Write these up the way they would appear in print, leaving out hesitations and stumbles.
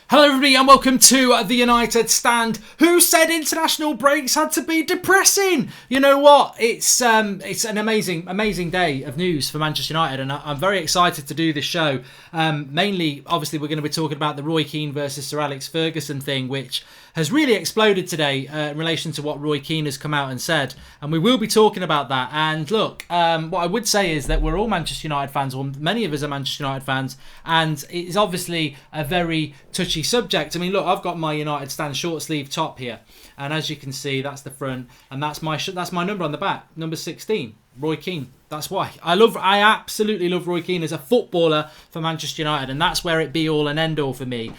Hello everybody and welcome to the United Stand. Who said international breaks had to be depressing? You know what? It's an amazing day of news for Manchester United, and I'm very excited to do this show. Mainly, obviously, we're going to be talking about the Roy Keane versus Sir Alex Ferguson thing, which has really exploded today in relation to what Roy Keane has come out and said. And we will be talking about that. And look, what I would say is that we're all Manchester United fans, or many of us are Manchester United fans, and it's obviously a very touchy subject. I mean, look, I've got my United Stand short sleeve top here, and as you can see, that's the front, and that's my number on the back, number 16, Roy Keane. That's why I absolutely love Roy Keane as a footballer for Manchester United, and that's where it be all and end all for me.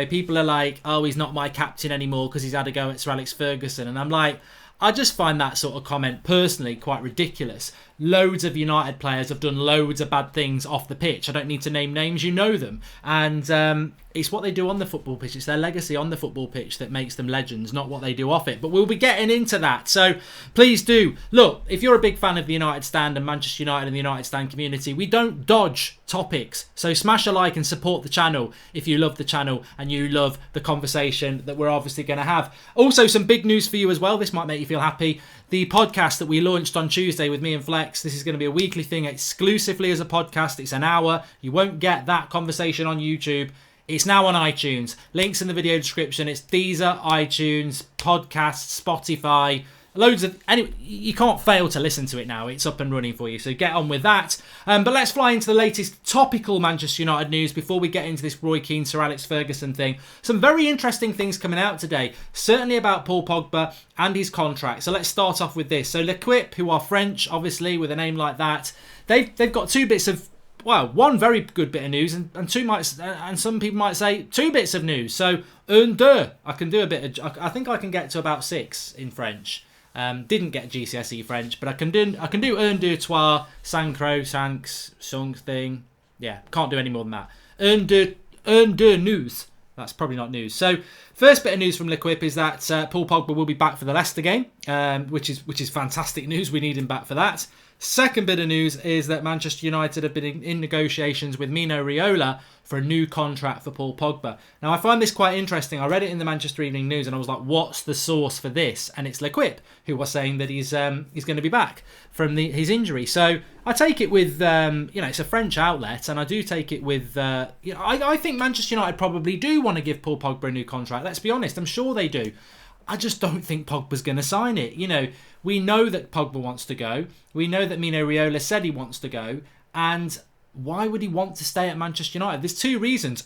People are like, oh, he's not my captain anymore because he's had a go at Sir Alex Ferguson, and I'm like, I just find that sort of comment personally quite ridiculous. Loads of United players have done loads of bad things off the pitch. I don't need to name names, you know them. And it's what they do on the football pitch. It's their legacy on the football pitch that makes them legends, not what they do off it. But we'll be getting into that. So please do. Look, if you're a big fan of the United Stand and Manchester United and the United Stand community, we don't dodge topics. So smash a like and support the channel if you love the channel and you love the conversation that we're obviously going to have. Also, some big news for you as well. This might make you feel happy. The podcast that we launched on Tuesday with me and Flex, this is going to be a weekly thing exclusively as a podcast. It's an hour. You won't get that conversation on YouTube. It's now on iTunes. Links in the video description. It's Deezer, iTunes, podcasts, Spotify. Loads of... Anyway, you can't fail to listen to it now. It's up and running for you, so get on with that. But let's fly into the latest topical Manchester United news before we get into this Roy Keane, Sir Alex Ferguson thing. Some very interesting things coming out today, certainly about Paul Pogba and his contract. So let's start off with this. So L'Equipe, who are French, obviously, with a name like that, they've got two bits of... Well, one very good bit of news, and some people might say two bits of news. So, un, deux. I can do a bit of... I think I can get to about 6 in French. Didn't get GCSE French, but I can do un, deux, trois, cinq, something. Yeah, can't do any more than that. Un, deux news. That's probably not news. So, first bit of news from L'Equipe is that Paul Pogba will be back for the Leicester game, which is fantastic news. We need him back for that. Second bit of news is that Manchester United have been in negotiations with Mino Raiola for a new contract for Paul Pogba. Now, I find this quite interesting. I read it in the Manchester Evening News and I was like, what's the source for this? And it's L'Equipe, who was saying that he's going to be back from his injury. So I take it with, it's a French outlet, and I do take it with, I think Manchester United probably do want to give Paul Pogba a new contract. Let's be honest, I'm sure they do. I just don't think Pogba's going to sign it. We know that Pogba wants to go. We know that Mino Raiola said he wants to go. And why would he want to stay at Manchester United? There's two reasons,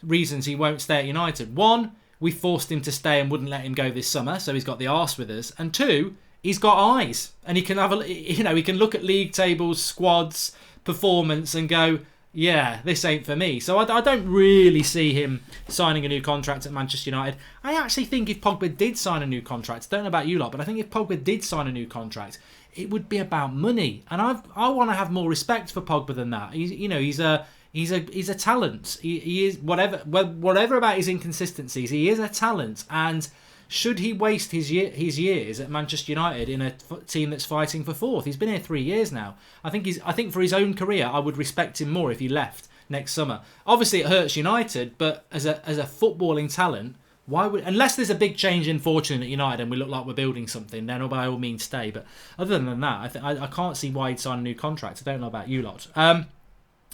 reasons he won't stay at United. One, we forced him to stay and wouldn't let him go this summer, so he's got the arse with us. And two, he's got eyes, and he can he can look at league tables, squads, performance, and go, yeah, this ain't for me. So I don't really see him signing a new contract at Manchester United. I actually think if Pogba did sign a new contract, I don't know about you lot, but I think if Pogba did sign a new contract, it would be about money. And I want to have more respect for Pogba than that. He's a talent. He is whatever about his inconsistencies. He is a talent, and should he waste his years at Manchester United in a team that's fighting for fourth? He's been here 3 years now. I think for his own career, I would respect him more if he left next summer. Obviously, it hurts United, but as a footballing talent, why would, unless there's a big change in fortune at United and we look like we're building something, then by all means stay. But other than that, I can't see why he'd sign a new contract. I don't know about you lot.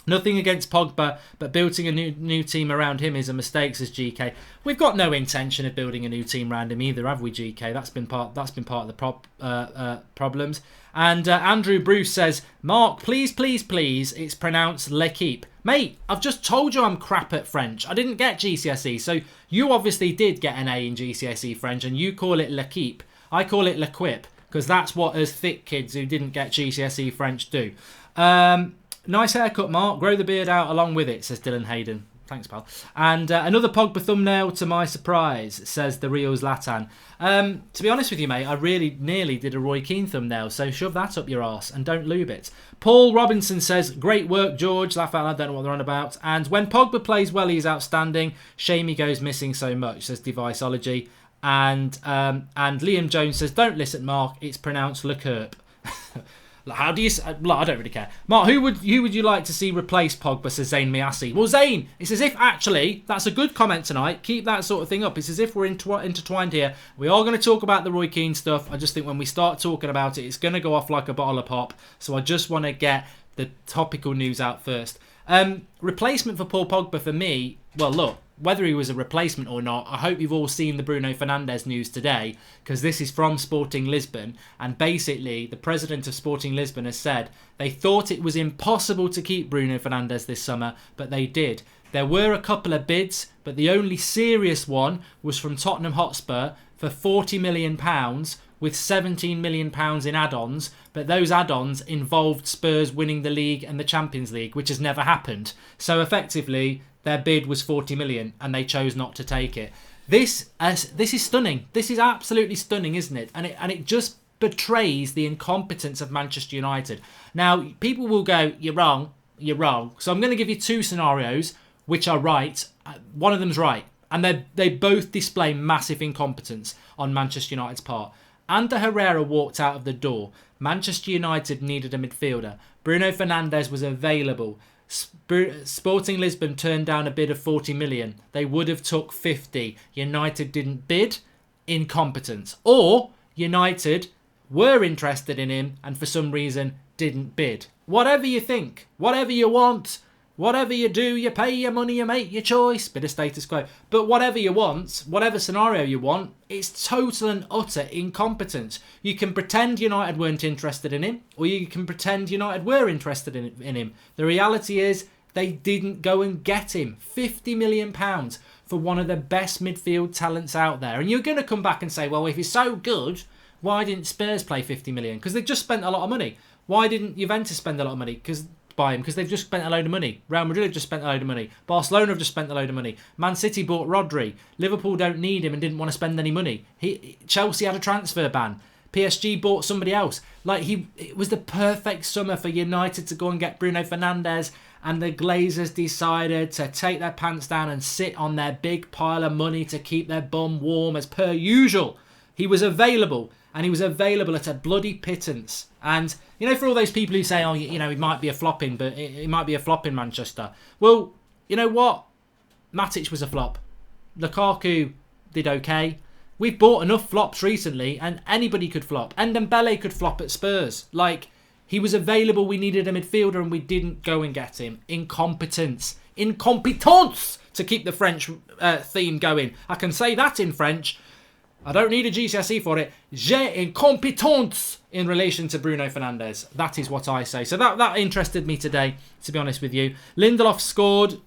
Nothing against Pogba, but building a new team around him is a mistake, says GK. We've got no intention of building a new team around him either, have we, GK? That's been part of the problems. And Andrew Bruce says, Mark, please, it's pronounced L'Equipe. Mate, I've just told you I'm crap at French. I didn't get GCSE, so you obviously did get an A in GCSE French, and you call it L'Equipe. I call it L'Equipe, because that's what us thick kids who didn't get GCSE French do. Nice haircut, Mark. Grow the beard out along with it, says Dylan Hayden. Thanks, pal. And another Pogba thumbnail to my surprise, says the real Zlatan. To be honest with you, mate, I really nearly did a Roy Keane thumbnail, so shove that up your arse and don't lube it. Paul Robinson says, great work, George. Laugh out loud, don't know what they're on about. And when Pogba plays well, he's outstanding. Shame he goes missing so much, says Deviceology. And Liam Jones says, don't listen, Mark. It's pronounced L'Equipe. How do you? Look, I don't really care. Mark, who would you like to see replace Pogba? Says Zayn Miassi. Well, Zayn, it's as if actually that's a good comment tonight. Keep that sort of thing up. It's as if we're intertwined here. We are going to talk about the Roy Keane stuff. I just think when we start talking about it, it's going to go off like a bottle of pop. So I just want to get the topical news out first. Replacement for Paul Pogba for me. Well, look. Whether he was a replacement or not, I hope you've all seen the Bruno Fernandes news today, because this is from Sporting Lisbon, and basically the president of Sporting Lisbon has said they thought it was impossible to keep Bruno Fernandes this summer, but they did. There were a couple of bids, but the only serious one was from Tottenham Hotspur for £40 million with £17 million in add-ons, but those add-ons involved Spurs winning the league and the Champions League, which has never happened. So effectively, their bid was 40 million and they chose not to take it. This is stunning. This is absolutely stunning, isn't it? And it just betrays the incompetence of Manchester United. Now, people will go, you're wrong. So I'm going to give you two scenarios which are right. One of them's right. And they both display massive incompetence on Manchester United's part. Ander Herrera walked out of the door. Manchester United needed a midfielder. Bruno Fernandes was available. Sporting Lisbon turned down a bid of 40 million. They would have took 50. United didn't bid. Incompetence. Or United were interested in him and for some reason didn't bid. Whatever you think, whatever you want, whatever you do, you pay your money, you make your choice. Bit of status quo. But whatever you want, whatever scenario you want, it's total and utter incompetence. You can pretend United weren't interested in him, or you can pretend United were interested in him. The reality is they didn't go and get him. £50 million for one of the best midfield talents out there. And you're going to come back and say, well, if he's so good, why didn't Spurs play 50 million? Because they just spent a lot of money. Why didn't Juventus spend a lot of money? By him? Because they've just spent a load of money. Real Madrid have just spent a load of money. Barcelona have just spent a load of money. Man City bought Rodri. Liverpool don't need him and didn't want to spend any money. Chelsea had a transfer ban. PSG bought somebody else. It was the perfect summer for United to go and get Bruno Fernandes, and the Glazers decided to take their pants down and sit on their big pile of money to keep their bum warm as per usual. He was available, and he was available at a bloody pittance. And, for all those people who say, he might be a flop in, but it might be a flop in Manchester. Well, you know what? Matic was a flop. Lukaku did okay. We've bought enough flops recently, and anybody could flop. Ndombele could flop at Spurs. He was available, we needed a midfielder, and we didn't go and get him. Incompetence. Incompetence! To keep the French theme going. I can say that in French. I don't need a GCSE for it. J'ai incompetence in relation to Bruno Fernandes. That is what I say. So that interested me today, to be honest with you. Lindelof scored.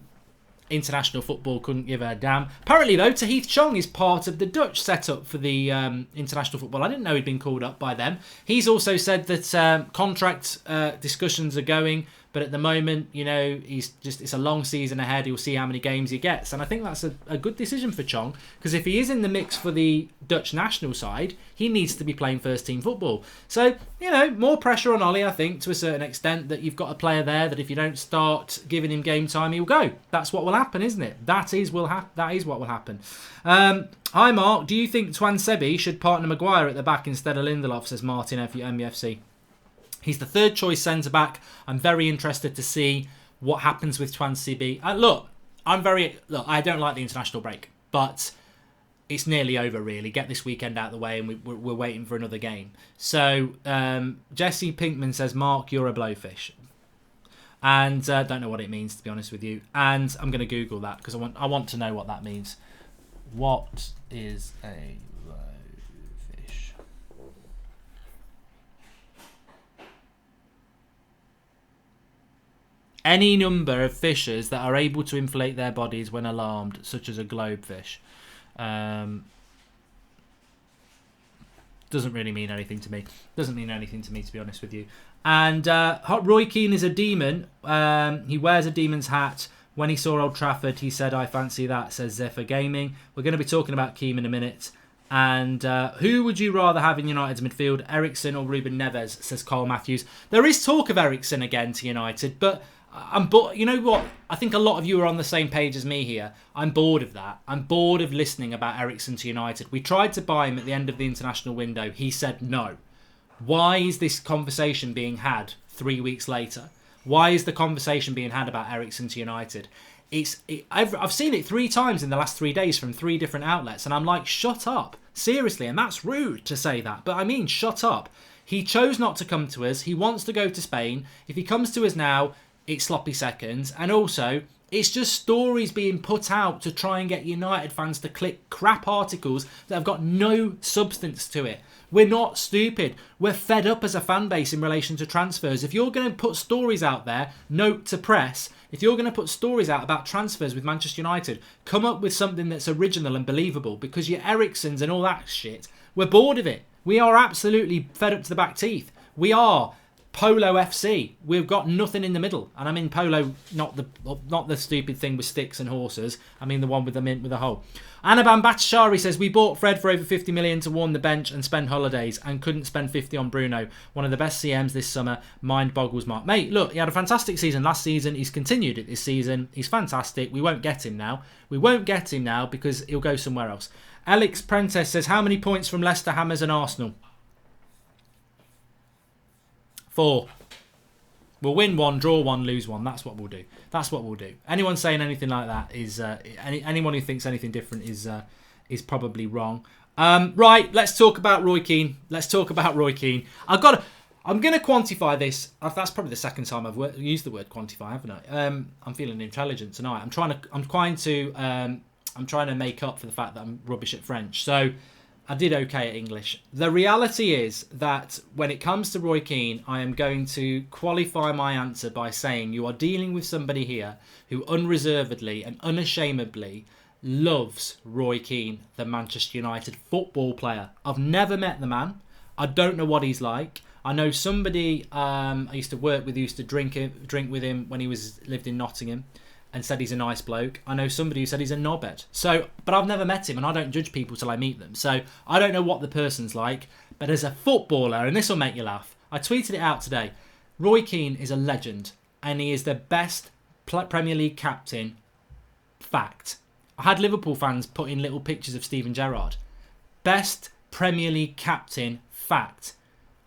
International football couldn't give a damn. Apparently, though, Tahith Chong is part of the Dutch setup for the international football. I didn't know he'd been called up by them. He's also said that contract discussions are going. But at the moment, it's a long season ahead. He'll see how many games he gets. And I think that's a good decision for Chong. Because if he is in the mix for the Dutch national side, he needs to be playing first team football. So, more pressure on Ollie, I think, to a certain extent, that you've got a player there that if you don't start giving him game time, he'll go. That's what will happen, isn't it? That is what will happen. Hi, Mark. Do you think Twan Sebi should partner Maguire at the back instead of Lindelof, says Martin at MUFC. He's the third choice centre-back. I'm very interested to see what happens with Twan Sebi. I don't like the international break, but it's nearly over, really. Get this weekend out of the way, and we're waiting for another game. So, Jesse Pinkman says, Mark, you're a blowfish. And don't know what it means, to be honest with you. And I'm going to Google that, because I want to know what that means. What is a blowfish? Any number of fishes that are able to inflate their bodies when alarmed, such as a globefish. Doesn't really mean anything to me. Doesn't mean anything to me, to be honest with you. And Roy Keane is a demon. He wears a demon's hat. When he saw Old Trafford, he said, I fancy that, says Zephyr Gaming. We're going to be talking about Keane in a minute. And who would you rather have in United's midfield, Eriksen or Ruben Neves, says Carl Matthews. There is talk of Eriksen again to United, but you know what? I think a lot of you are on the same page as me here. I'm bored of that. I'm bored of listening about Eriksen to United. We tried to buy him at the end of the international window. He said no. Why is this conversation being had 3 weeks later? Why is the conversation being had about Eriksen to United? I've seen it 3 times in the last 3 days from 3 different outlets, and I'm like, shut up. Seriously, and that's rude to say that, but I mean, shut up. He chose not to come to us. He wants to go to Spain. If he comes to us now, it's sloppy seconds. And also, it's just stories being put out to try and get United fans to click crap articles that have got no substance to it. We're not stupid. We're fed up as a fan base in relation to transfers. If you're going to put stories out there, note to press, if you're going to put stories out about transfers with Manchester United, come up with something that's original and believable, because your Eriksens and all that shit, we're bored of it. We are absolutely fed up to the back teeth. We are Polo FC. We've got nothing in the middle. And I mean Polo, not the stupid thing with sticks and horses. I mean the one with the mint with a hole. Anaban Bhattacharya says, we bought Fred for over 50 million to warm the bench and spend holidays and couldn't spend 50 on Bruno. One of the best CMs this summer. Mind boggles, Mark. Mate, look, he had a fantastic season last season. He's continued it this season. He's fantastic. We won't get him now. We won't get him now because he'll go somewhere else. Alex Prentice says, how many points from Leicester, Hammers and Arsenal? 4. We'll win 1, draw 1, lose 1. That's what we'll do. That's what we'll do. Anyone saying anything like that is anyone who thinks anything different is probably wrong. Right, let's talk about Roy Keane. Let's talk about Roy Keane. I'm going to quantify this. That's probably the second time I've used the word quantify, haven't I? I'm feeling intelligent tonight. I'm trying to make up for the fact that I'm rubbish at French. So I did okay at English. The reality is that when it comes to Roy Keane, I am going to qualify my answer by saying you are dealing with somebody here who unreservedly and unashamedly loves Roy Keane, the Manchester United football player. I've never met the man. I don't know what he's like. I know somebody I used to work with who used to drink with him when he lived in Nottingham, and said he's a nice bloke. I know somebody who said he's a knobhead. So, but I've never met him, and I don't judge people till I meet them. So I don't know what the person's like. But as a footballer, and this will make you laugh, I tweeted it out today. Roy Keane is a legend, and he is the best Premier League captain. Fact. I had Liverpool fans put in little pictures of Steven Gerrard. Best Premier League captain. Fact.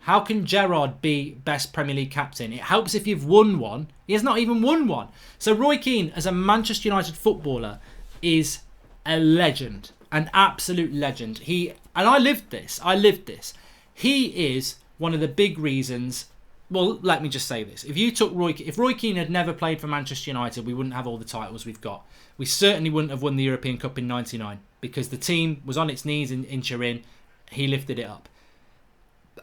How can Gerrard be best Premier League captain? It helps if you've won one. He has not even won one. So Roy Keane, as a Manchester United footballer, is a legend. An absolute legend. I lived this. He is one of the big reasons. Well, let me just say this. If Roy Keane had never played for Manchester United, we wouldn't have all the titles we've got. We certainly wouldn't have won the European Cup in '99 because the team was on its knees in Turin. He lifted it up.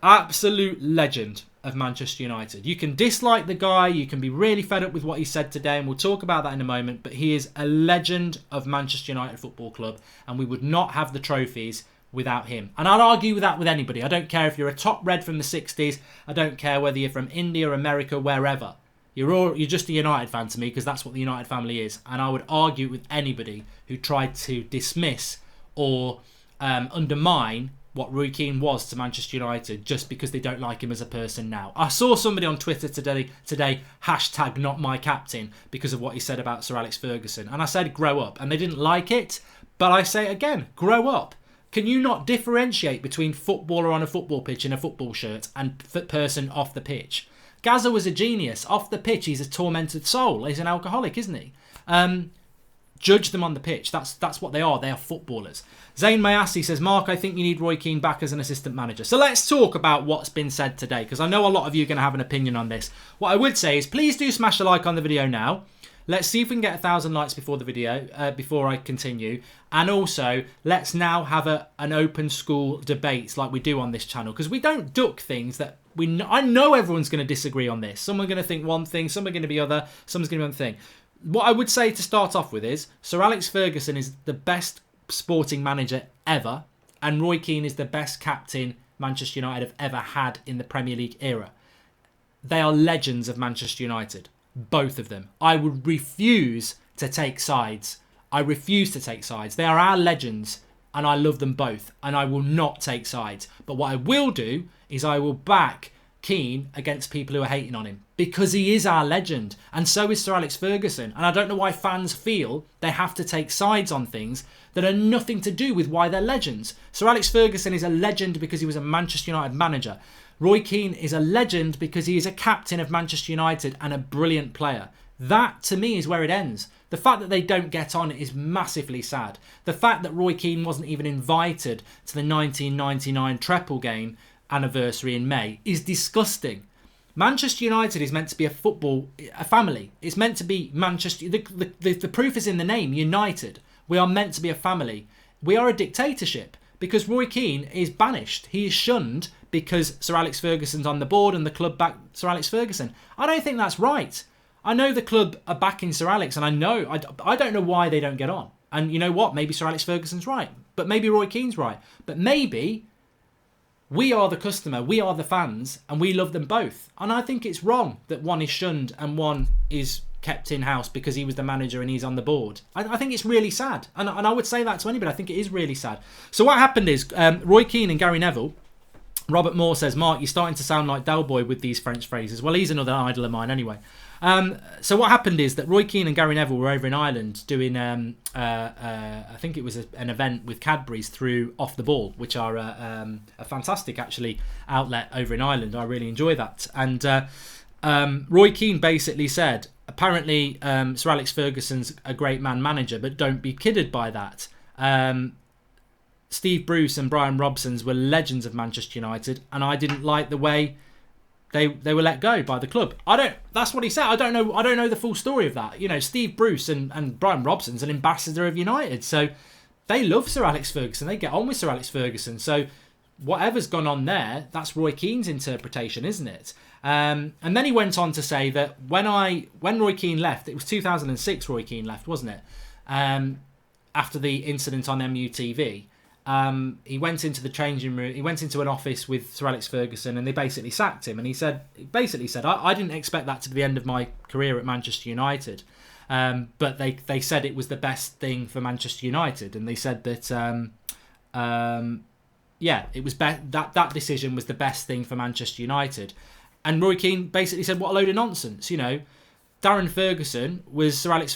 Absolute legend of Manchester United. You can dislike the guy, you can be really fed up with what he said today, and we'll talk about that in a moment, but he is a legend of Manchester United Football Club, and we would not have the trophies without him. And I'd argue with that with anybody. I don't care if you're a top red from the 60s, I don't care whether you're from India, America, wherever. You're just a United fan to me, because that's what the United family is. And I would argue with anybody who tried to dismiss or undermine what Roy Keane was to Manchester United just because they don't like him as a person now. I saw somebody on Twitter today hashtag not my captain because of what he said about Sir Alex Ferguson. And I said grow up. And they didn't like it. But I say again, grow up. Can you not differentiate between footballer on a football pitch in a football shirt and person off the pitch? Gazza was a genius. Off the pitch, he's a tormented soul. He's an alcoholic, isn't he? Judge them on the pitch. That's what they are. They are footballers. Zayn Mayassi says, Mark, I think you need Roy Keane back as an assistant manager. So let's talk about what's been said today, because I know a lot of you are going to have an opinion on this. What I would say is please do smash a like on the video now. Let's see if we can get 1,000 likes before the video, before I continue. And also, let's now have an open school debates like we do on this channel, because we don't duck things that I know everyone's going to disagree on this. Some are going to think one thing, some are going to be other, someone's going to be one thing. What I would say to start off with is Sir Alex Ferguson is the best sporting manager ever, and Roy Keane is the best captain Manchester United have ever had in the Premier League era. They are legends of Manchester United, both of them. I would refuse to take sides. I refuse to take sides. They are our legends, and I love them both, and I will not take sides. But what I will do is I will back Keane against people who are hating on him, because he is our legend, and so is Sir Alex Ferguson. And I don't know why fans feel they have to take sides on things that are nothing to do with why they're legends. Sir Alex Ferguson is a legend because he was a Manchester United manager. Roy Keane is a legend because he is a captain of Manchester United and a brilliant player. That, to me, is where it ends. The fact that they don't get on is massively sad. The fact that Roy Keane wasn't even invited to the 1999 treble game anniversary in May is disgusting. Manchester United is meant to be a family. It's meant to be Manchester. The proof is in the name, United. We are meant to be a family. We are a dictatorship because Roy Keane is banished. He is shunned because Sir Alex Ferguson's on the board and the club back Sir Alex Ferguson. I don't think that's right. I know the club are backing Sir Alex, and I don't know why they don't get on. And you know what? Maybe Sir Alex Ferguson's right, but maybe Roy Keane's right. But maybe we are the customer, we are the fans, and we love them both. And I think it's wrong that one is shunned and one is kept in-house because he was the manager and he's on the board. I think it's really sad. And I would say that to anybody. I think it is really sad. So what happened is Roy Keane and Gary Neville, Robert Moore says, Mark, you're starting to sound like Del Boy with these French phrases. Well, he's another idol of mine anyway. So what happened is that Roy Keane and Gary Neville were over in Ireland doing, I think it was an event with Cadbury's through Off the Ball, which are a fantastic, actually, outlet over in Ireland. I really enjoy that. And Roy Keane basically said, apparently Sir Alex Ferguson's a great man manager, but don't be kidded by that. Steve Bruce and Brian Robson's were legends of Manchester United, and I didn't like the way they were let go by the club. That's what he said. I don't know the full story of that. You know, Steve Bruce and Brian Robson's an ambassador of United, so they love Sir Alex Ferguson. They get on with Sir Alex Ferguson. So whatever's gone on there, that's Roy Keane's interpretation, isn't it? And then he went on to say that when Roy Keane left, it was 2006 Roy Keane left, wasn't it? After the incident on MUTV. He went into the changing room. He went into an office with Sir Alex Ferguson, and they basically sacked him. And he basically said, I didn't expect that to be the end of my career at Manchester United, but they said it was the best thing for Manchester United, and they said that it was that decision was the best thing for Manchester United. And Roy Keane basically said, what a load of nonsense, you know. Darren Ferguson is Sir Alex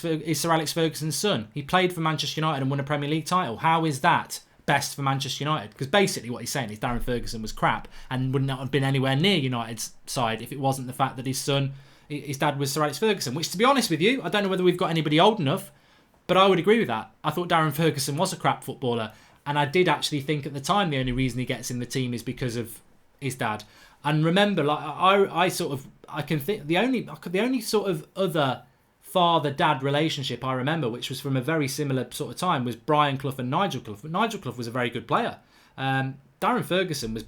Ferguson's son. He played for Manchester United and won a Premier League title. How is that best for Manchester United? Because basically what he's saying is Darren Ferguson was crap and would not have been anywhere near United's side if it wasn't the fact that his dad was Sir Alex Ferguson, which, to be honest with you, I don't know whether we've got anybody old enough, but I would agree with that. I thought Darren Ferguson was a crap footballer, and I did actually think at the time the only reason he gets in the team is because of his dad. And remember, like I can think the only sort of other father-dad relationship I remember, which was from a very similar sort of time, was Brian Clough and Nigel Clough. But Nigel Clough was a very good player. Darren Ferguson was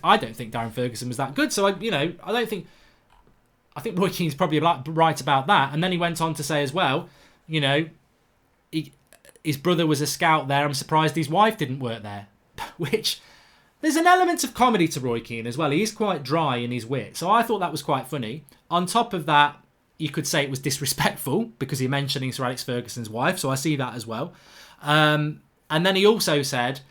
I don't think Darren Ferguson was that good. So I think Roy Keane's probably right about that. And then he went on to say as well, you know, his brother was a scout there. I'm surprised his wife didn't work there, which. There's an element of comedy to Roy Keane as well. He's quite dry in his wit. So I thought that was quite funny. On top of that, you could say it was disrespectful because he's mentioning Sir Alex Ferguson's wife. So I see that as well. And then he also said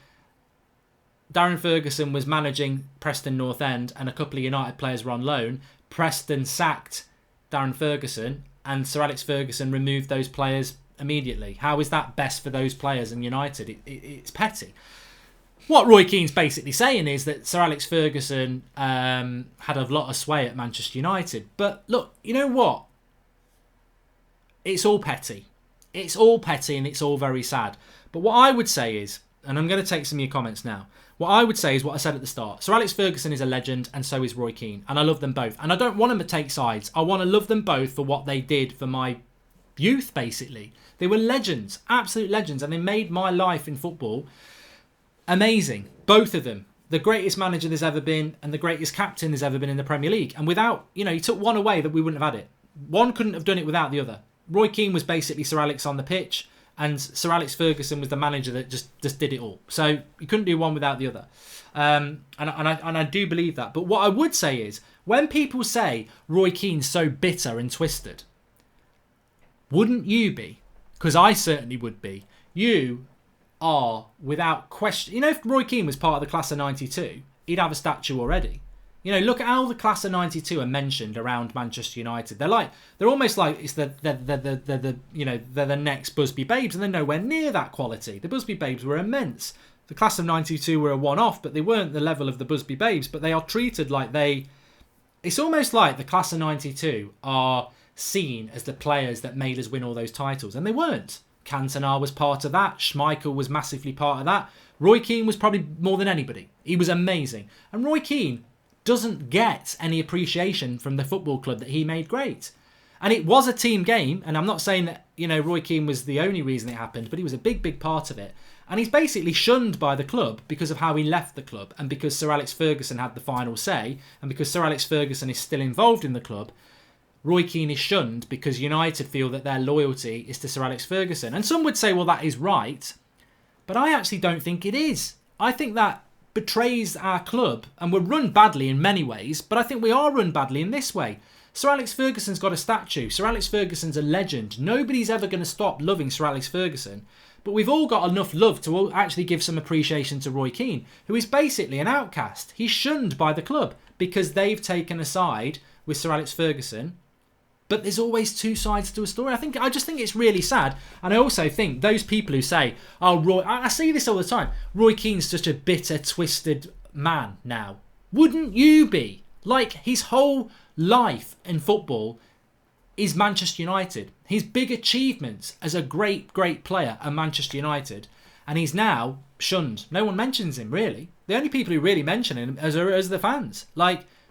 Darren Ferguson was managing Preston North End and a couple of United players were on loan. Preston sacked Darren Ferguson and Sir Alex Ferguson removed those players immediately. How is that best for those players and United? It's petty. What Roy Keane's basically saying is that Sir Alex Ferguson had a lot of sway at Manchester United. But look, you know what? It's all petty. It's all petty and it's all very sad. But what I would say is, and I'm going to take some of your comments now, what I would say is what I said at the start. Sir Alex Ferguson is a legend and so is Roy Keane. And I love them both. And I don't want them to take sides. I want to love them both for what they did for my youth, basically. They were legends, absolute legends. And they made my life in football amazing, both of them. The greatest manager there's ever been and the greatest captain there's ever been in the Premier League. And without, he took one away that we wouldn't have had it. One couldn't have done it without the other. Roy Keane was basically Sir Alex on the pitch and Sir Alex Ferguson was the manager that just did it all. So you couldn't do one without the other. And I do believe that. But what I would say is, when people say Roy Keane's so bitter and twisted, wouldn't you be? Because I certainly would be. You are, without question, if Roy Keane was part of the class of 92, he'd have a statue already. Look at how the class of 92 are mentioned around Manchester United. They're almost like it's they're the next Busby Babes, and they're nowhere near that quality. The Busby Babes were immense. The class of 92 were a one-off, but they weren't the level of the Busby Babes, but they are treated like they... It's almost like the class of 92 are seen as the players that made us win all those titles, and they weren't. Cantona was part of that. Schmeichel was massively part of that. Roy Keane was probably more than anybody. He was amazing. And Roy Keane doesn't get any appreciation from the football club that he made great. And it was a team game, and I'm not saying that, Roy Keane was the only reason it happened, but he was a big, big part of it. And he's basically shunned by the club because of how he left the club, and because Sir Alex Ferguson had the final say, and because Sir Alex Ferguson is still involved in the club. Roy Keane is shunned because United feel that their loyalty is to Sir Alex Ferguson. And some would say, well, that is right. But I actually don't think it is. I think that betrays our club, and we're run badly in many ways, but I think we are run badly in this way. Sir Alex Ferguson's got a statue. Sir Alex Ferguson's a legend. Nobody's ever going to stop loving Sir Alex Ferguson. But we've all got enough love to actually give some appreciation to Roy Keane, who is basically an outcast. He's shunned by the club because they've taken a side with Sir Alex Ferguson. But there's always two sides to a story. I just think it's really sad. And I also think those people who say, oh, Roy... I see this all the time. Roy Keane's such a bitter, twisted man now. Wouldn't you be? Like, his whole life in football is Manchester United. His big achievements as a great, great player at Manchester United. And he's now shunned. No one mentions him, really. The only people who really mention him are the fans.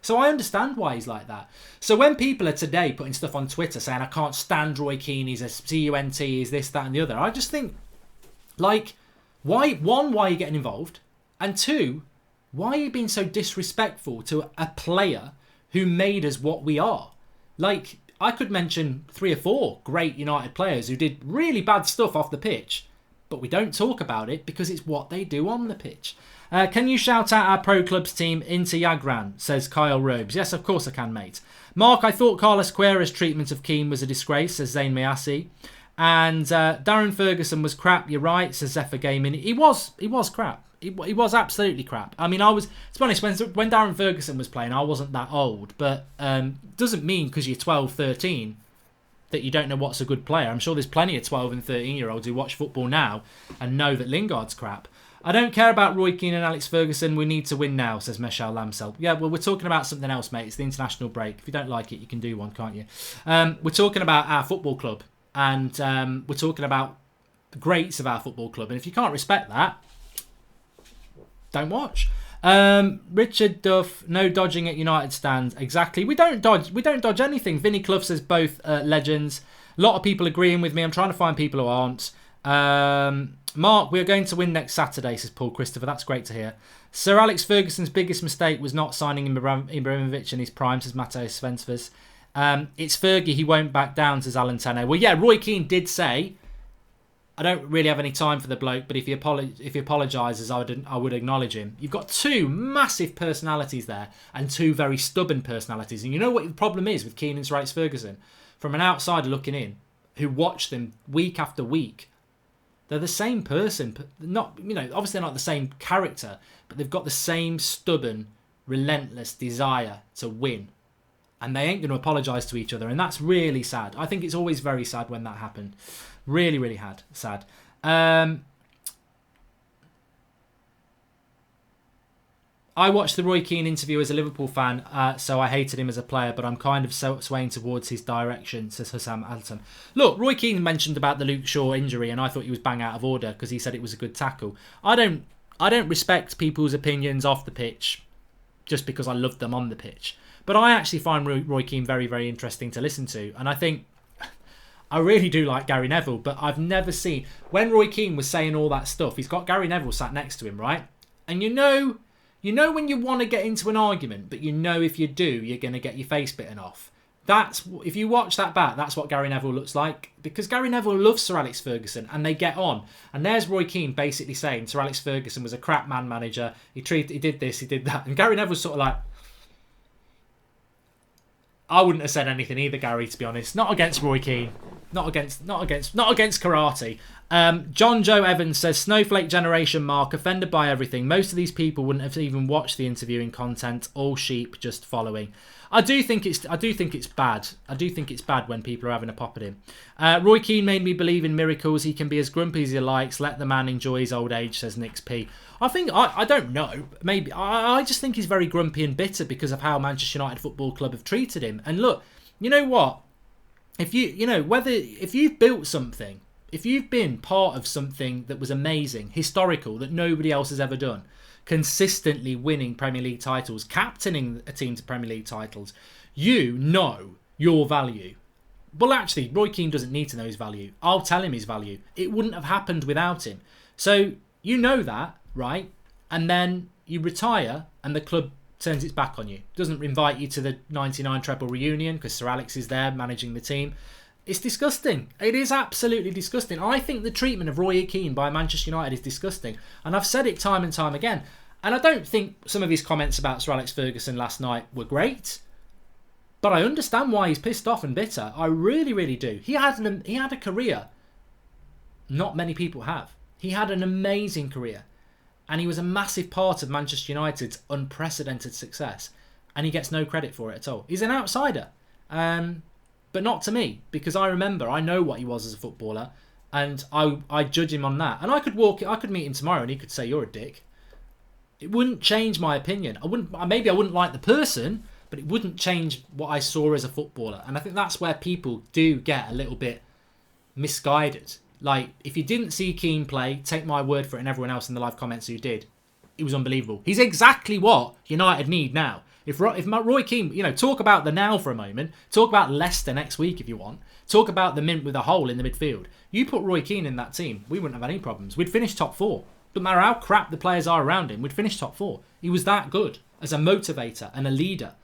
So I understand why he's like that. So when people are today putting stuff on Twitter saying, I can't stand Roy Keane, he's a cunt, he's this, that and the other, I just think, why are you getting involved? And two, why are you being so disrespectful to a player who made us what we are? I could mention 3 or 4 great United players who did really bad stuff off the pitch, but we don't talk about it because it's what they do on the pitch. Can you shout out our pro clubs team into Yagran, says Kyle Robes. Yes, of course I can, mate. Mark, I thought Carlos Queiro's treatment of Keane was a disgrace, says Zayn Mayassi. And Darren Ferguson was crap, you're right, says Zephyr Gaming. He was crap. He was absolutely crap. I mean, to be honest, when Darren Ferguson was playing, I wasn't that old. But doesn't mean because you're 12, 13 that you don't know what's a good player. I'm sure there's plenty of 12 and 13-year-olds who watch football now and know that Lingard's crap. I don't care about Roy Keane and Alex Ferguson. We need to win now, says Michelle Lamsel. Yeah, well, we're talking about something else, mate. It's the international break. If you don't like it, you can do one, can't you? We're talking about our football club. And we're talking about the greats of our football club. And if you can't respect that, don't watch. Richard Duff, no dodging at United stands. Exactly. We don't dodge anything. Vinny Clough says both legends. A lot of people agreeing with me. I'm trying to find people who aren't. Mark, we are going to win next Saturday, says Paul Christopher. That's great to hear. Sir Alex Ferguson's biggest mistake was not signing Ibrahimovic in his prime, says Matteo Svensfors. It's Fergie, he won't back down, says Alan Tenno. Well, yeah, Roy Keane did say, I don't really have any time for the bloke, but if he apologises, I would acknowledge him. You've got 2 massive personalities there and 2 very stubborn personalities. And you know what the problem is with Keane and Sir Alex Ferguson? From an outsider looking in, who watch them week after week, they're the same person. Obviously they're not the same character, but they've got the same stubborn, relentless desire to win. And they ain't going to apologise to each other. And that's really sad. I think it's always very sad when that happened. Really, really sad. I watched the Roy Keane interview as a Liverpool fan, so I hated him as a player, but I'm kind of swaying towards his direction, says Hussam Alton. Look, Roy Keane mentioned about the Luke Shaw injury, and I thought he was bang out of order because he said it was a good tackle. I don't respect people's opinions off the pitch just because I love them on the pitch. But I actually find Roy Keane very, very interesting to listen to. And I think I really do like Gary Neville, but I've never seen... When Roy Keane was saying all that stuff, he's got Gary Neville sat next to him, right? And you know when you want to get into an argument, but you know if you do, you're going to get your face bitten off. If you watch that back, that's what Gary Neville looks like. Because Gary Neville loves Sir Alex Ferguson and they get on. And there's Roy Keane basically saying Sir Alex Ferguson was a crap man manager. He did this, he did that. And Gary Neville's sort of like... I wouldn't have said anything either, Gary, to be honest. Not against Roy Keane. Not against karate. John Joe Evans says, Snowflake generation, Mark, offended by everything. Most of these people wouldn't have even watched the interviewing content. All sheep just following. I do think it's bad. I do think it's bad when people are having a pop at him. Roy Keane made me believe in miracles. He can be as grumpy as he likes. Let the man enjoy his old age, says Nix P. I don't know. Maybe I just think he's very grumpy and bitter because of how Manchester United Football Club have treated him. And look, you know what? If you've built something, if you've been part of something that was amazing, historical, that nobody else has ever done, consistently winning Premier League titles, captaining a team to Premier League titles, you know your value. Well, actually, Roy Keane doesn't need to know his value. I'll tell him his value. It wouldn't have happened without him. So you know that, right? And then you retire and the club turns its back on you. Doesn't invite you to the 99 treble reunion because Sir Alex is there managing the team. It's disgusting. It is absolutely disgusting. I think the treatment of Roy Keane by Manchester United is disgusting. And I've said it time and time again. And I don't think some of his comments about Sir Alex Ferguson last night were great. But I understand why he's pissed off and bitter. I really, really do. He had a career not many people have. He had an amazing career. And he was a massive part of Manchester United's unprecedented success. And he gets no credit for it at all. He's an outsider. But not to me. Because I know what he was as a footballer. And I judge him on that. And I could meet him tomorrow and he could say, you're a dick. It wouldn't change my opinion. Maybe I wouldn't like the person, but it wouldn't change what I saw as a footballer. And I think that's where people do get a little bit misguided. Like, if you didn't see Keane play, take my word for it, and everyone else in the live comments who did, it was unbelievable. He's exactly what United need now. If Roy Keane, talk about the now for a moment. Talk about Leicester next week if you want. Talk about the mint with a hole in the midfield. You put Roy Keane in that team, we wouldn't have any problems. We'd finish top 4. Doesn't matter how crap the players are around him, we'd finish top 4. He was that good as a motivator and a leader.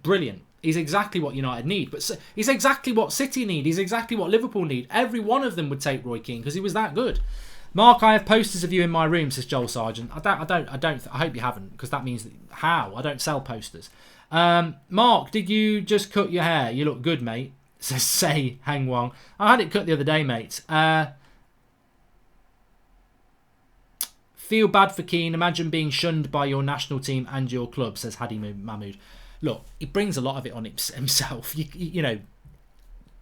Brilliant. He's exactly what United need. But he's exactly what City need. He's exactly what Liverpool need. Every one of them would take Roy Keane because he was that good. Mark, I have posters of you in my room, says Joel Sargent. I hope you haven't, because that means how? I don't sell posters. Mark, did you just cut your hair? You look good, mate, says Say Hang Wong. I had it cut the other day, mate. Feel bad for Keane. Imagine being shunned by your national team and your club, says Hadi Mahmood. Look, he brings a lot of it on himself,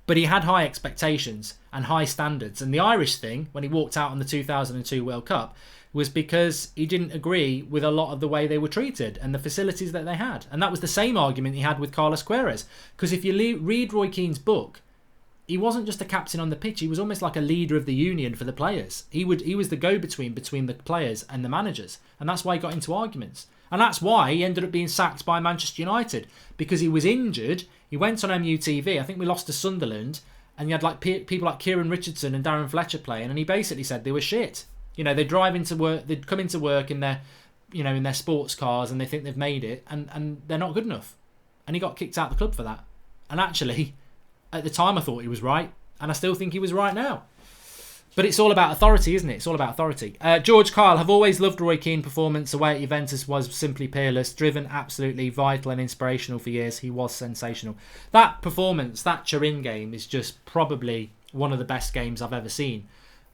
but he had high expectations and high standards. And the Irish thing, when he walked out on the 2002 World Cup, was because he didn't agree with a lot of the way they were treated and the facilities that they had. And that was the same argument he had with Carlos Queiroz. Because if you read Roy Keane's book, he wasn't just a captain on the pitch. He was almost like a leader of the union for the players. He was the go-between between the players and the managers. And that's why he got into arguments. And that's why he ended up being sacked by Manchester United. Because he was injured. He went on MUTV. I think we lost to Sunderland. And you had like people like Kieran Richardson and Darren Fletcher playing. And he basically said they were shit. They'd drive into work. They'd come into work in their, in their sports cars. And they think they've made it. And they're not good enough. And he got kicked out of the club for that. And actually, at the time I thought he was right. And I still think he was right now. But it's all about authority, isn't it? It's all about authority. George Kyle, have always loved Roy Keane performance. Away at Juventus was simply peerless. Driven, absolutely vital and inspirational for years. He was sensational. That performance, that Turin game, is just probably one of the best games I've ever seen.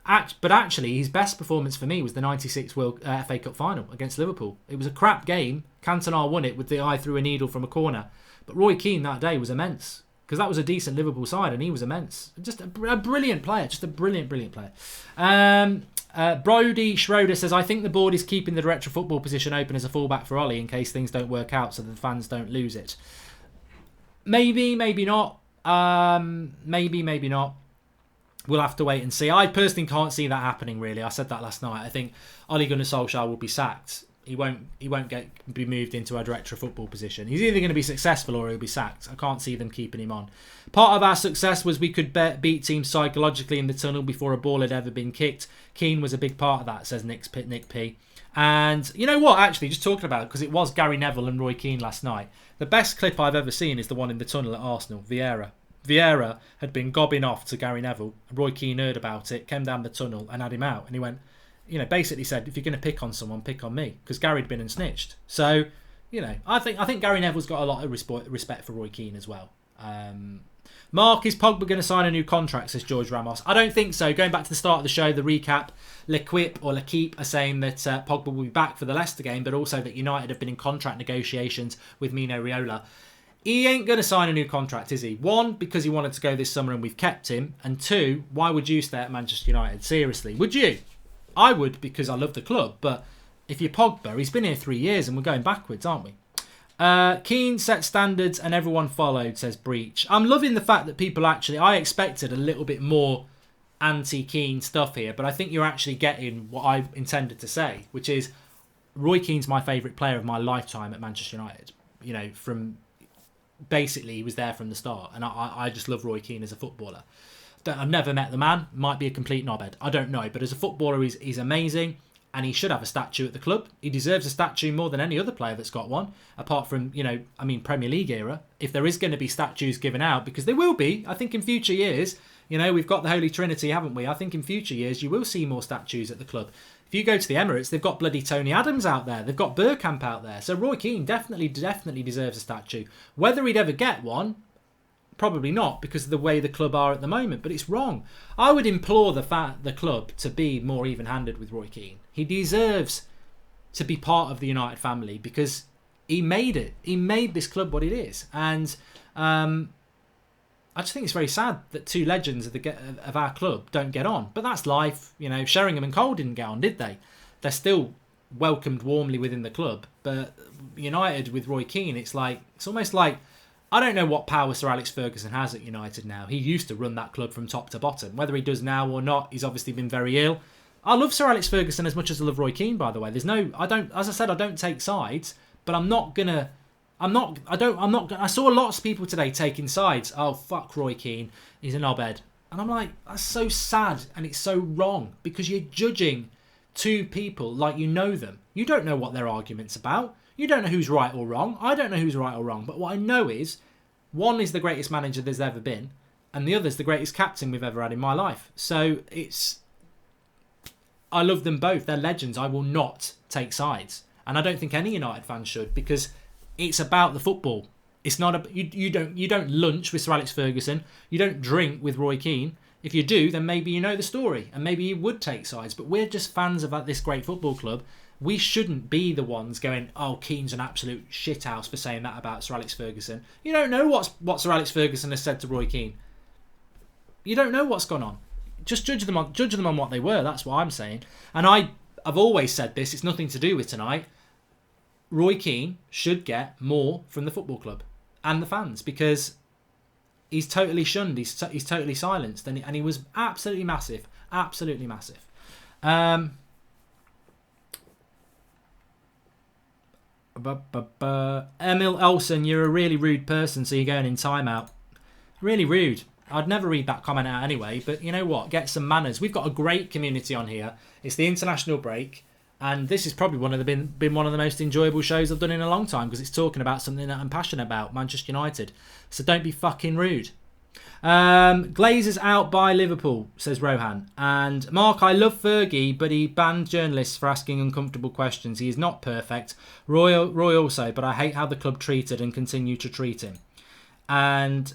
But actually, his best performance for me was the 96 FA Cup final against Liverpool. It was a crap game. Cantona won it with the eye through a needle from a corner. But Roy Keane that day was immense. Because that was a decent Liverpool side and he was immense. Just a brilliant player. Just a brilliant player. Brody Schroeder says, I think the board is keeping the director of football position open as a fallback for Ollie in case things don't work out so that the fans don't lose it. Maybe, maybe not. Maybe not. We'll have to wait and see. I personally can't see that happening, really. I said that last night. I think Ole Gunnar Solskjaer will be sacked. He won't be moved into a director of football position. He's either going to be successful or he'll be sacked. I can't see them keeping him on. Part of our success was we could beat teams psychologically in the tunnel before a ball had ever been kicked. Keane was a big part of that, says Nick P. And you know what, actually, just talking about it, because it was Gary Neville and Roy Keane last night. The best clip I've ever seen is the one in the tunnel at Arsenal, Vieira. Vieira had been gobbing off to Gary Neville. Roy Keane heard about it, came down the tunnel and had him out. And he went, basically said, if you're going to pick on someone, pick on me. Because Gary'd been and snitched. So, I think Gary Neville's got a lot of respect for Roy Keane as well. Mark, is Pogba going to sign a new contract, says George Ramos? I don't think so. Going back to the start of the show, the recap, L'Equipe are saying that Pogba will be back for the Leicester game, but also that United have been in contract negotiations with Mino Raiola. He ain't going to sign a new contract, is he? One, because he wanted to go this summer and we've kept him. And two, why would you stay at Manchester United? Seriously, would you? I would, because I love the club. But if you're Pogba, he's been here 3 years and we're going backwards, aren't we? Keane set standards and everyone followed, says Breach. I'm loving the fact that people actually... I expected a little bit more anti-Keane stuff here, but I think you're actually getting what I intended to say, which is Roy Keane's my favourite player of my lifetime at Manchester United. You know, from... Basically, he was there from the start, and I just love Roy Keane as a footballer. I've never met the man. Might be a complete knobhead. I don't know, but as a footballer, he's amazing. And he should have a statue at the club. He deserves a statue more than any other player that's got one. Apart from, Premier League era. If there is going to be statues given out, because there will be, I think in future years, we've got the Holy Trinity, haven't we? I think in future years you will see more statues at the club. If you go to the Emirates, they've got bloody Tony Adams out there. They've got Bergkamp out there. So Roy Keane definitely deserves a statue. Whether he'd ever get one, probably not, because of the way the club are at the moment. But it's wrong. I would implore the club to be more even-handed with Roy Keane. He deserves to be part of the United family because he made it. He made this club what it is. And I just think it's very sad that two legends of our club don't get on. But that's life. Sheringham and Cole didn't get on, did they? They're still welcomed warmly within the club. But United with Roy Keane, it's almost like... I don't know what power Sir Alex Ferguson has at United now. He used to run that club from top to bottom. Whether he does now or not, he's obviously been very ill. I love Sir Alex Ferguson as much as I love Roy Keane, by the way. As I said, I don't take sides, but I saw lots of people today taking sides. Oh, fuck Roy Keane. He's a knobhead. And I'm like, that's so sad and it's so wrong because you're judging two people like you know them. You don't know what their argument's about. You don't know who's right or wrong. I don't know who's right or wrong. But what I know is, one is the greatest manager there's ever been, and the other's the greatest captain we've ever had in my life. So I love them both. They're legends. I will not take sides. And I don't think any United fan should, because it's about the football. It's not you don't lunch with Sir Alex Ferguson. You don't drink with Roy Keane. If you do, then maybe you know the story, and maybe you would take sides. But we're just fans of this great football club. We shouldn't be the ones going, oh, Keane's an absolute shithouse for saying that about Sir Alex Ferguson. You don't know what Sir Alex Ferguson has said to Roy Keane. You don't know what's gone on. Just judge them on what they were. That's what I'm saying. And I've always said this. It's nothing to do with tonight. Roy Keane should get more from the football club and the fans because he's totally shunned. He's totally silenced, and he was absolutely massive. Absolutely massive. Emil Olsen, you're a really rude person, so you're going in timeout. Really rude. I'd never read that comment out anyway, but you know what? Get some manners. We've got a great community on here. It's the international break, and this is probably been one of the most enjoyable shows I've done in a long time because it's talking about something that I'm passionate about, Manchester United. So don't be fucking rude. Glazers out by Liverpool, says Rohan. And Mark, I love Fergie, but he banned journalists for asking uncomfortable questions. He is not perfect. Roy also, but I hate how the club treated and continue to treat him. And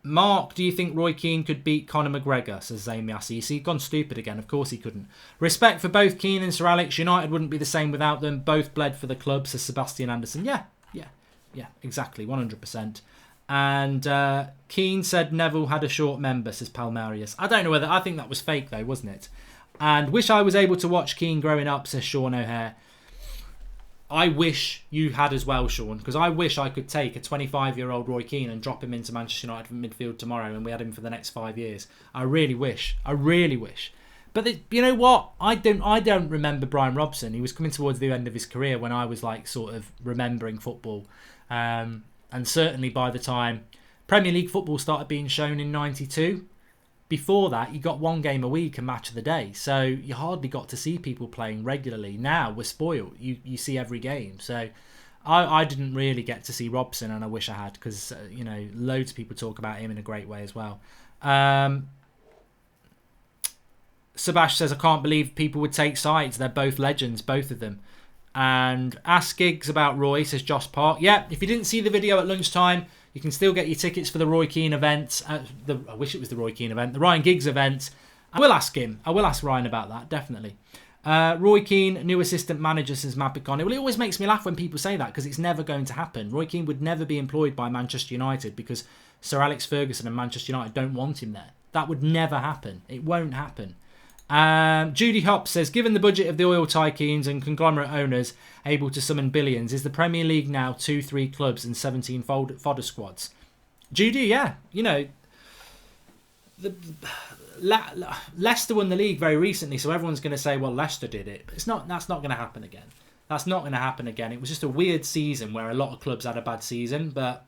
Mark, do you think Roy Keane could beat Conor McGregor, says Zayn Massey? You see, he's gone stupid again. Of course he couldn't. Respect for both Keane and Sir Alex. United wouldn't be the same without them. Both bled for the club, says Sebastian Anderson. Yeah, exactly, 100%. And Keane said Neville had a short member, says Palmarius. I don't know whether... I think that was fake though, wasn't it? And wish I was able to watch Keane growing up, says Sean O'Hare. I wish you had as well, Sean, because I wish I could take a 25-year-old Roy Keane and drop him into Manchester United midfield tomorrow and we had him for the next 5 years. I really wish. But you know what? I don't remember Brian Robson. He was coming towards the end of his career when I was sort of remembering football. And certainly by the time Premier League football started being shown in 92, before that you got one game a week and match of the day. So you hardly got to see people playing regularly. Now we're spoiled. You see every game. So I didn't really get to see Robson, and I wish I had because, loads of people talk about him in a great way as well. Sebastian says, I can't believe people would take sides. They're both legends, both of them. And ask Giggs about Roy, says Josh Park. Yeah, if you didn't see the video at lunchtime, you can still get your tickets for the Roy Keane event. I wish it was the Roy Keane event. The Ryan Giggs event. I will ask him. I will ask Ryan about that, definitely. Roy Keane, new assistant manager, says Mapicon. Well, it always makes me laugh when people say that because it's never going to happen. Roy Keane would never be employed by Manchester United because Sir Alex Ferguson and Manchester United don't want him there. That would never happen. It won't happen. Judy Hop says, given the budget of the oil tycoons and conglomerate owners able to summon billions, is the Premier League now 2-3 clubs and 17 fodder squads? Judy, yeah. You know, Leicester won the league very recently, so everyone's going to say, well, Leicester did it. But that's not going to happen again. That's not going to happen again. It was just a weird season where a lot of clubs had a bad season, but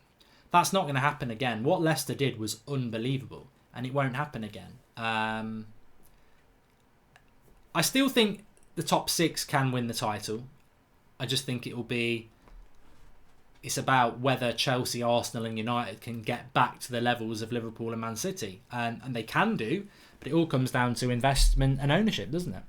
that's not going to happen again. What Leicester did was unbelievable, and it won't happen again. I still think the top 6 can win the title. I just think it's about whether Chelsea, Arsenal and United can get back to the levels of Liverpool and Man City. And they can do, but it all comes down to investment and ownership, doesn't it?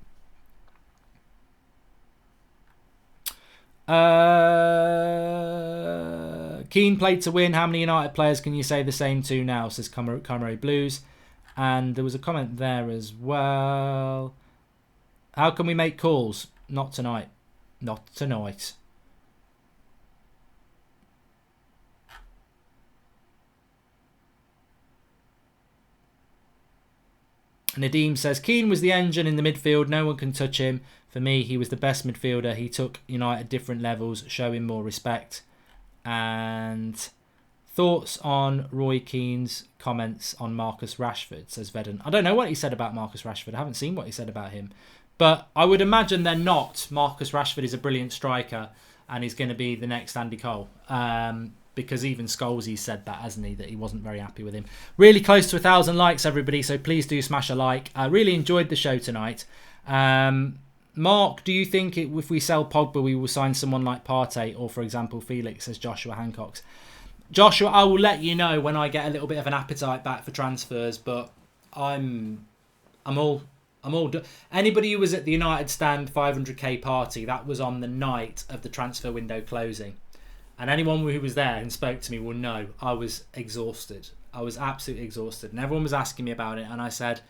Keane played to win. How many United players can you say the same to now, says Camaro Blues. And there was a comment there as well. How can we make calls? Not tonight. Not tonight. Nadeem says, Keane was the engine in the midfield. No one can touch him. For me, he was the best midfielder. He took United different levels. Show him more respect. And thoughts on Roy Keane's comments on Marcus Rashford, says Vedden. I don't know what he said about Marcus Rashford. I haven't seen what he said about him. But I would imagine they're not. Marcus Rashford is a brilliant striker and he's going to be the next Andy Cole. Because even Scholesy said that, hasn't he? That he wasn't very happy with him. Really close to 1,000 likes, everybody. So please do smash a like. I really enjoyed the show tonight. Mark, do you think if we sell Pogba, we will sign someone like Partey or, for example, Felix, says Joshua Hancock. Joshua, I will let you know when I get a little bit of an appetite back for transfers. But I'm all done. Anybody who was at the United Stand 500k party, that was on the night of the transfer window closing. And anyone who was there and spoke to me will know I was exhausted. I was absolutely exhausted. And everyone was asking me about it. And I said,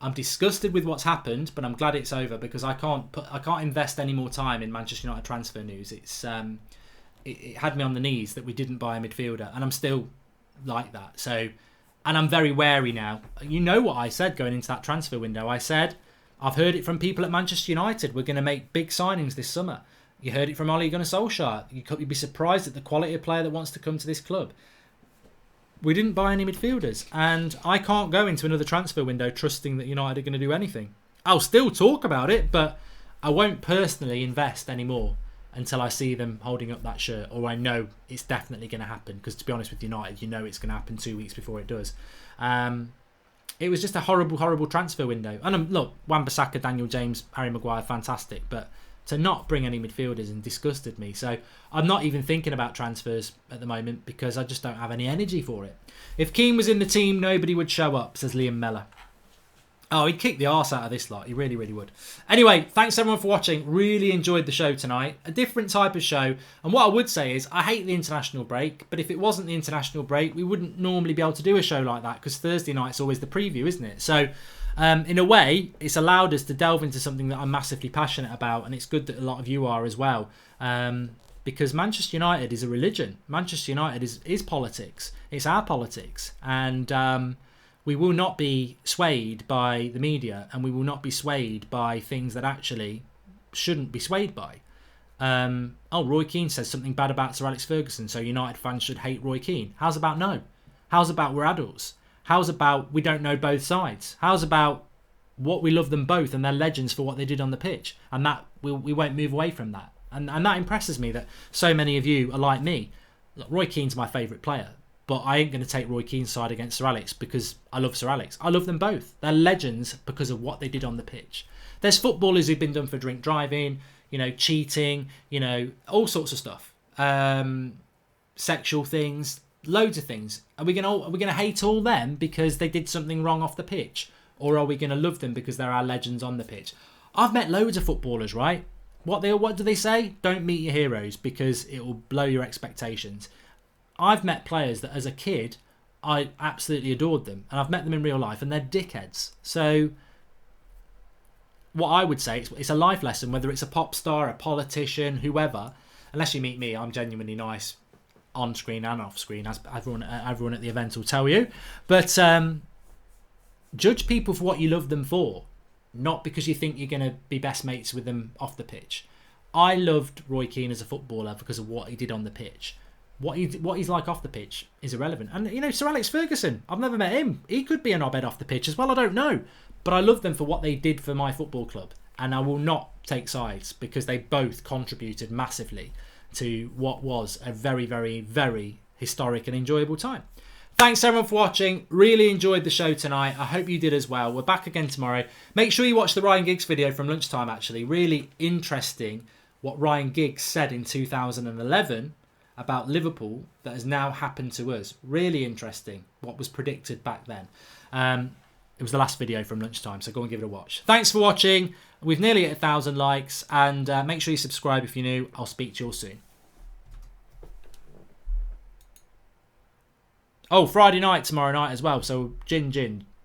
I'm disgusted with what's happened, but I'm glad it's over because I can't invest any more time in Manchester United transfer news. It had me on the knees that we didn't buy a midfielder. And I'm still like that. So, and I'm very wary now. You know what I said going into that transfer window. I said, I've heard it from people at Manchester United. We're going to make big signings this summer. You heard it from Ole Gunnar Solskjaer. You'd be surprised at the quality of player that wants to come to this club. We didn't buy any midfielders. And I can't go into another transfer window trusting that United are going to do anything. I'll still talk about it, but I won't personally invest anymore until I see them holding up that shirt or I know it's definitely going to happen. Because to be honest with United, you know it's going to happen 2 weeks before it does. It was just a horrible, horrible transfer window. And look, Wan-Bissaka, Daniel James, Harry Maguire, fantastic. But to not bring any midfielders and disgusted me. So I'm not even thinking about transfers at the moment because I just don't have any energy for it. If Keane was in the team, nobody would show up, says Liam Mellor. Oh, he'd kick the arse out of this lot. He really, really would. Anyway, thanks everyone for watching. Really enjoyed the show tonight. A different type of show. And what I would say is I hate the international break. But if it wasn't the international break, we wouldn't normally be able to do a show like that because Thursday night's always the preview, isn't it? So in a way, it's allowed us to delve into something that I'm massively passionate about. And it's good that a lot of you are as well. Because Manchester United is a religion. Manchester United is politics. It's our politics. And we will not be swayed by the media. And we will not be swayed by things that actually shouldn't be swayed by. Roy Keane says something bad about Sir Alex Ferguson. So United fans should hate Roy Keane. How's about no? How's about we're adults? How's about we don't know both sides? How's about what we love them both and they're legends for what they did on the pitch? And that we won't move away from that. And that impresses me that so many of you are like me. Look, Roy Keane's my favourite player. But I ain't going to take Roy Keane's side against Sir Alex because I love Sir Alex. I love them both. They're legends because of what they did on the pitch. There's footballers who've been done for drink driving, cheating, all sorts of stuff. Sexual things. Loads of things. Are we going to hate all them because they did something wrong off the pitch, or are we going to love them because they're our legends on the pitch? I've met loads of footballers, right? What do they say? Don't meet your heroes because it will blow your expectations. I've met players that as a kid I absolutely adored them, and I've met them in real life, and they're dickheads. So what I would say, it's a life lesson, whether it's a pop star, a politician, whoever. Unless you meet me, I'm genuinely nice on screen and off screen, as everyone at the event will tell you. But judge people for what you love them for, not because you think you're going to be best mates with them off the pitch. I loved Roy Keane as a footballer because of what he did on the pitch. What he's like off the pitch is irrelevant. And, you know, Sir Alex Ferguson, I've never met him. He could be a knobhead off the pitch as well, I don't know. But I love them for what they did for my football club. And I will not take sides because they both contributed massively to what was a very, very, very historic and enjoyable time. Thanks everyone for watching. Really enjoyed the show tonight. I hope you did as well. We're back again tomorrow. Make sure you watch the Ryan Giggs video from lunchtime, actually. Really interesting what Ryan Giggs said in 2011 about Liverpool that has now happened to us. Really interesting what was predicted back then. It was the last video from lunchtime, so go and give it a watch. Thanks for watching. We've nearly hit 1,000 likes, and make sure you subscribe if you're new. I'll speak to you all soon. Oh, Friday night, tomorrow night as well, so gin.